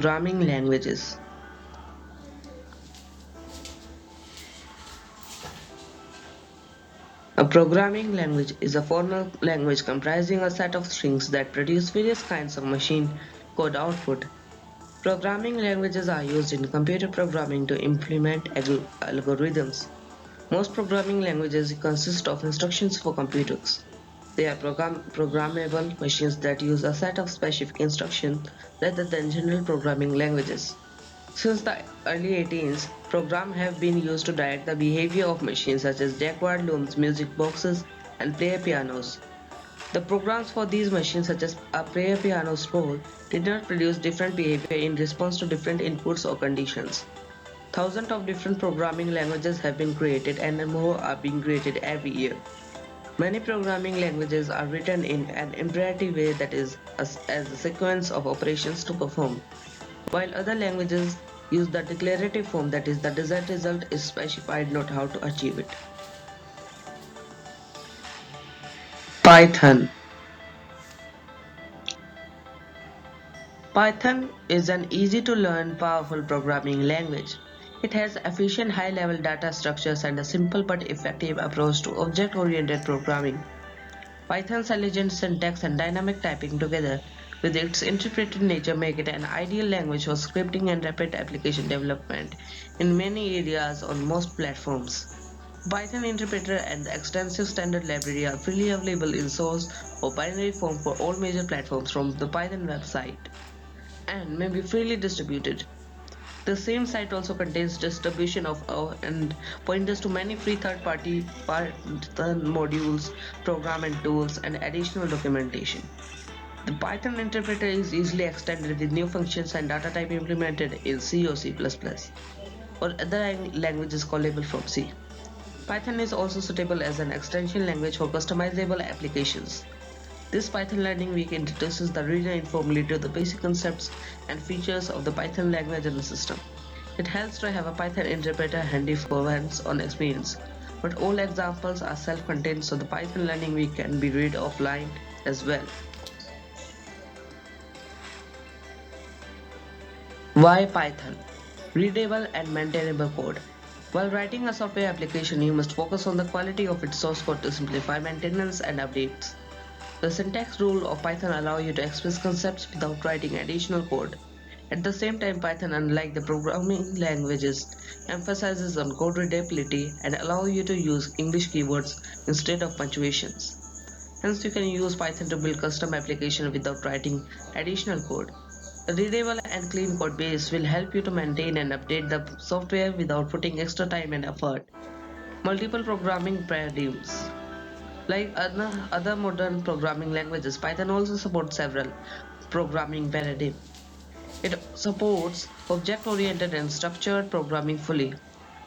Programming languages. A programming language is a formal language comprising a set of strings that produce various kinds of machine code output. Programming languages are used in computer programming to implement algorithms. Most programming languages consist of instructions for computers. They are programmable machines that use a set of specific instructions rather than general programming languages. Since the early 18s, programs have been used to direct the behavior of machines such as Jacquard looms, music boxes, and player pianos. The programs for these machines, such as a player piano scroll, did not produce different behavior in response to different inputs or conditions. Thousands of different programming languages have been created and more are being created every year. Many programming languages are written in an imperative way, that is, as a sequence of operations to perform, while other languages use the declarative form, that is, the desired result is specified, not how to achieve it. Python. Python is an easy to learn, powerful programming language. It has efficient high-level data structures and a simple but effective approach to object-oriented programming. Python's elegant syntax and dynamic typing together with its interpreted nature make it an ideal language for scripting and rapid application development in many areas on most platforms. Python interpreter and the extensive standard library are freely available in source or binary form for all major platforms from the Python website and may be freely distributed. The same site also contains distribution of and pointers to many free third-party Python modules, programming tools, and additional documentation. The Python interpreter is easily extended with new functions and data type implemented in C or C++ or other languages callable from C. Python is also suitable as an extension language for customizable applications. This Python Learning Week introduces the reader informally to the basic concepts and features of the Python language and the system. It helps to have a Python interpreter handy for hands-on experience, but all examples are self-contained, so the Python Learning Week can be read offline as well. Why Python? Readable and maintainable code. While writing a software application, you must focus on the quality of its source code to simplify maintenance and updates. The syntax rules of Python allow you to express concepts without writing additional code. At the same time, Python, unlike the programming languages, emphasizes on code readability and allow you to use English keywords instead of punctuations. Hence, you can use Python to build custom applications without writing additional code. A readable and clean code base will help you to maintain and update the software without putting extra time and effort. Multiple programming paradigms. Like other modern programming languages, Python also supports several programming paradigms. It supports object-oriented and structured programming fully.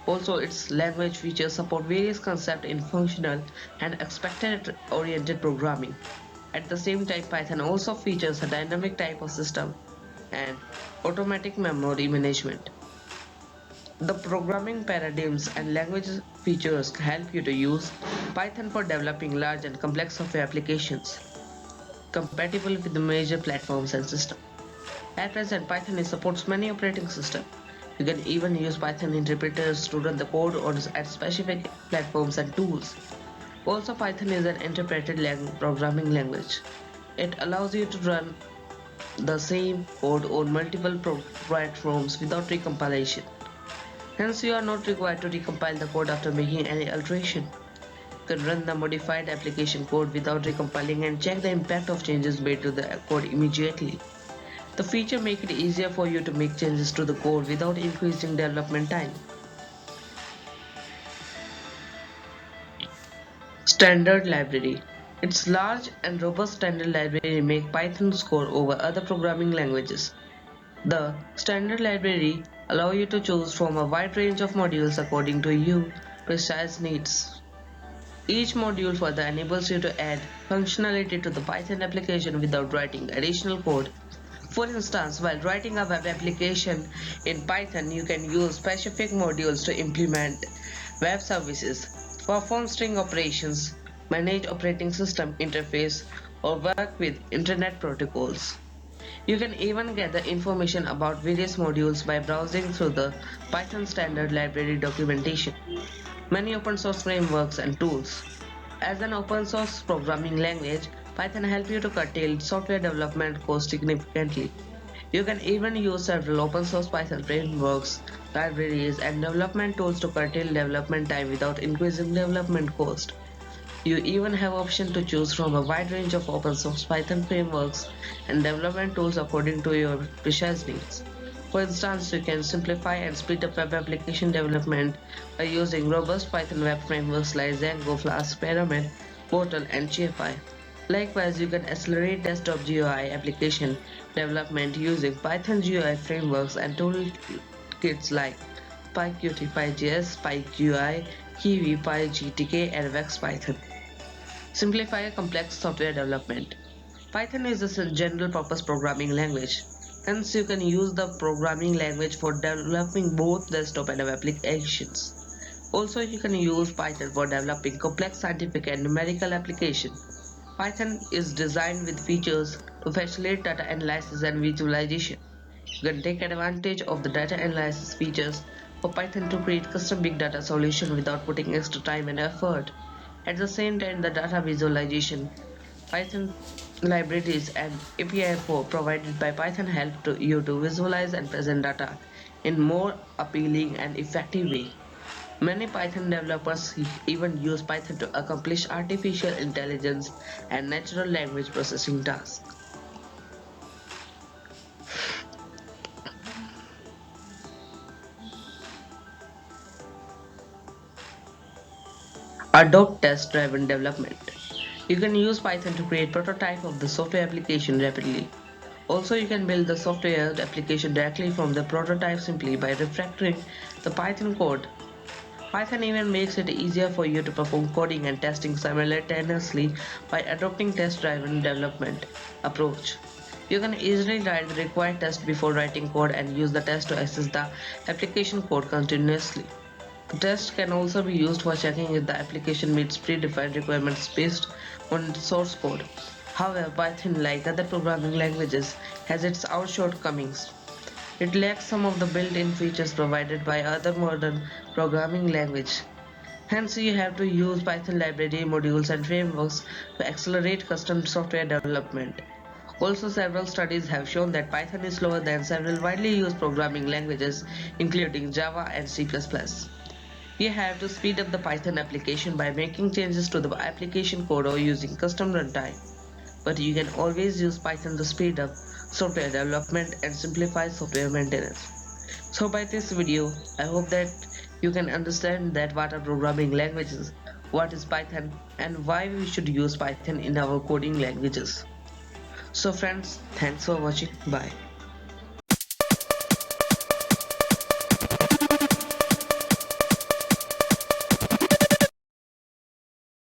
Also, its language features support various concepts in functional and expected-oriented programming. At the same time, Python also features a dynamic type of system and automatic memory management. The programming paradigms and language features help you to use Python for developing large and complex software applications compatible with the major platforms and systems. At present, Python supports many operating systems. You can even use Python interpreters to run the code on at specific platforms and tools. Also, Python is an interpreted programming language. It allows you to run the same code on multiple platforms without recompilation. Hence, you are not required to recompile the code after making any alteration. You can run the modified application code without recompiling and check the impact of changes made to the code immediately. The feature makes it easier for you to make changes to the code without increasing development time. Standard library. Its large and robust standard library makes Python score over other programming languages. The standard library allows you to choose from a wide range of modules according to your precise needs. Each module further enables you to add functionality to the Python application without writing additional code. For instance, while writing a web application in Python, you can use specific modules to implement web services, perform string operations, manage operating system interface, or work with internet protocols. You can even get the information about various modules by browsing through the Python standard library documentation, many open source frameworks and tools. As an open source programming language, Python helps you to curtail software development cost significantly. You can even use several open source Python frameworks, libraries, and development tools to curtail development time without increasing development cost. You even have option to choose from a wide range of open source Python frameworks and development tools according to your precise needs. For instance, you can simplify and speed up web application development by using robust Python web frameworks like Django, Flask, Pyramid, Portal, and GFI. Likewise, you can accelerate desktop GUI application development using Python GUI frameworks and toolkits like PyQt, PyJS, PyGUI, Kiwi, PyGTK, and VexPython. Simplify complex software development. Python is a general purpose programming language. Hence, you can use the programming language for developing both desktop and web applications. Also, you can use Python for developing complex scientific and numerical applications. Python is designed with features to facilitate data analysis and visualization. You can take advantage of the data analysis features for Python to create custom big data solution without putting extra time and effort. At the same time, the data visualization, Python libraries and API for provided by Python help you to visualize and present data in more appealing and effective way. Many Python developers even use Python to accomplish artificial intelligence and natural language processing tasks. Adopt test-driven development. You can use Python to create prototype of the software application rapidly. Also, you can build the software application directly from the prototype simply by refactoring the Python code. Python even makes it easier for you to perform coding and testing simultaneously by adopting test-driven development approach. You can easily write the required test before writing code and use the test to access the application code continuously. The test can also be used for checking if the application meets predefined requirements based on source code. However, Python, like other programming languages, has its own shortcomings. It lacks some of the built-in features provided by other modern programming languages. Hence, you have to use Python library modules and frameworks to accelerate custom software development. Also, several studies have shown that Python is slower than several widely used programming languages, including Java and C++. You have to speed up the Python application by making changes to the application code or using custom runtime. But you can always use Python to speed up software development and simplify software maintenance. So by this video, I hope that you can understand that what are programming languages, what is Python, and why we should use Python in our coding languages. So friends, thanks for watching. Bye.